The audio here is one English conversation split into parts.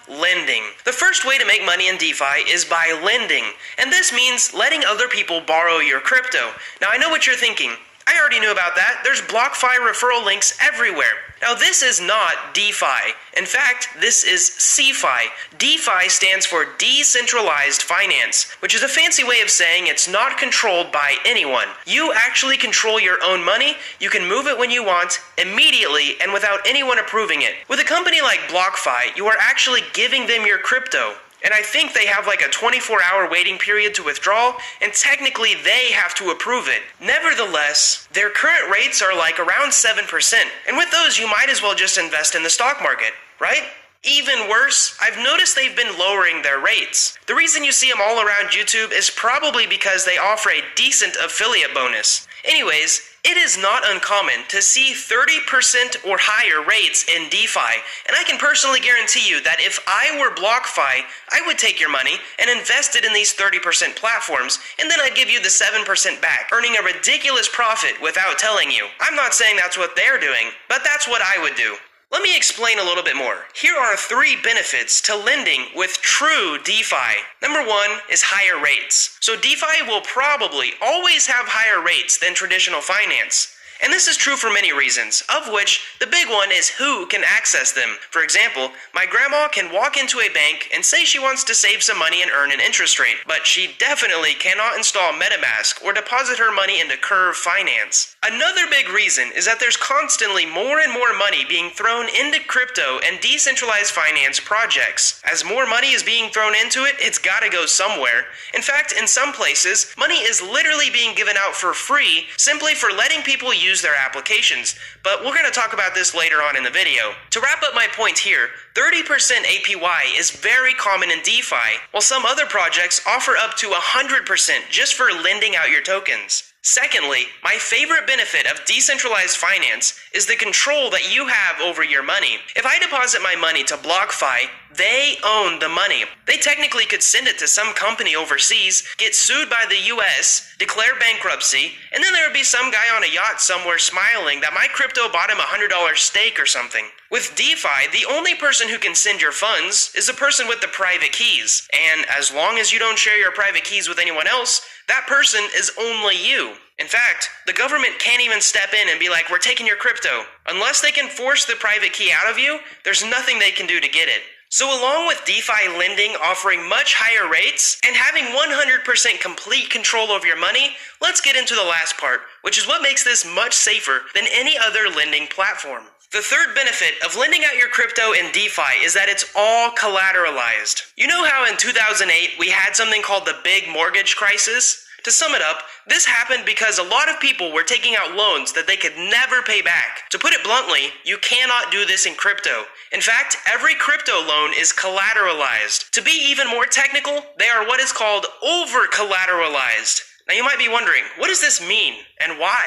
lending. The first way to make money in DeFi is by lending, and this means letting other people borrow your crypto. Now I know what you're thinking. I already knew about that. There's BlockFi referral links everywhere. Now this is not DeFi. In fact, this is CeFi. DeFi stands for Decentralized Finance, which is a fancy way of saying it's not controlled by anyone. You actually control your own money, you can move it when you want, immediately, and without anyone approving it. With a company like BlockFi, you are actually giving them your crypto. And I think they have like a 24-hour waiting period to withdraw, and technically they have to approve it. Nevertheless, their current rates are like around 7%, and with those you might as well just invest in the stock market, right? Even worse, I've noticed they've been lowering their rates. The reason you see them all around YouTube is probably because they offer a decent affiliate bonus. Anyways, it is not uncommon to see 30% or higher rates in DeFi, and I can personally guarantee you that if I were BlockFi, I would take your money and invest it in these 30% platforms, and then I'd give you the 7% back, earning a ridiculous profit without telling you. I'm not saying that's what they're doing, but that's what I would do. Let me explain a little bit more. Here are 3 benefits to lending with true DeFi. Number 1 is higher rates. So DeFi will probably always have higher rates than traditional finance. And this is true for many reasons, of which the big one is who can access them. For example, my grandma can walk into a bank and say she wants to save some money and earn an interest rate, but she definitely cannot install MetaMask or deposit her money into Curve Finance. Another big reason is that there's constantly more and more money being thrown into crypto and decentralized finance projects. As more money is being thrown into it, it's gotta go somewhere. In fact, in some places, money is literally being given out for free simply for letting people use their applications, but we're going to talk about this later on in the video. To wrap up my point here, 30% APY is very common in DeFi, while some other projects offer up to 100% just for lending out your tokens. Secondly, my favorite benefit of decentralized finance is the control that you have over your money. If I deposit my money to BlockFi, they own the money. They technically could send it to some company overseas, get sued by the US, declare bankruptcy, and then there would be some guy on a yacht somewhere smiling that my crypto bought him a $100 steak or something. With DeFi, the only person who can send your funds is the person with the private keys, and as long as you don't share your private keys with anyone else, that person is only you. In fact, the government can't even step in and be like, we're taking your crypto. Unless they can force the private key out of you, there's nothing they can do to get it. So along with DeFi lending offering much higher rates and having 100% complete control over your money, let's get into the last part, which is what makes this much safer than any other lending platform. The third benefit of lending out your crypto in DeFi is that it's all collateralized. You know how in 2008 we had something called the big mortgage crisis? To sum it up, this happened because a lot of people were taking out loans that they could never pay back. To put it bluntly, you cannot do this in crypto. In fact, every crypto loan is collateralized. To be even more technical, they are what is called over-collateralized. Now you might be wondering, what does this mean and why?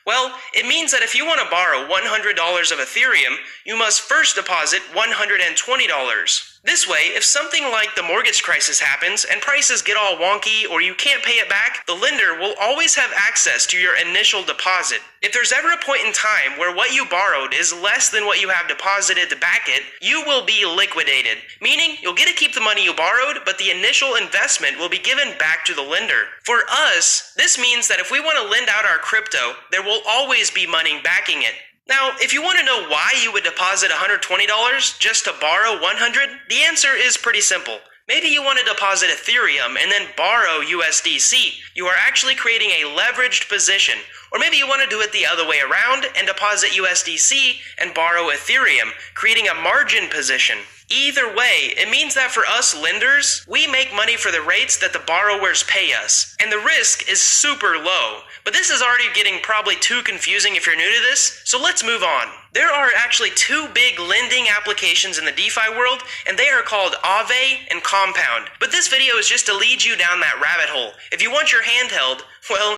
Well, it means that if you want to borrow $100 of Ethereum, you must first deposit $120. This way, if something like the mortgage crisis happens and prices get all wonky or you can't pay it back, the lender will always have access to your initial deposit. If there's ever a point in time where what you borrowed is less than what you have deposited to back it, you will be liquidated, meaning you'll get to keep the money you borrowed, but the initial investment will be given back to the lender. For us, this means that if we want to lend out our crypto, there will always be money backing it. Now, if you want to know why you would deposit $120 just to borrow $100, the answer is pretty simple. Maybe you want to deposit Ethereum and then borrow USDC. You are actually creating a leveraged position. Or maybe you want to do it the other way around and deposit USDC and borrow Ethereum, creating a margin position. Either way, it means that for us lenders, we make money for the rates that the borrowers pay us, and the risk is super low. But this is already getting probably too confusing if you're new to this, so let's move on. There are actually 2 big lending applications in the DeFi world, and they are called Aave and Compound. But this video is just to lead you down that rabbit hole. If you want your hand held, well,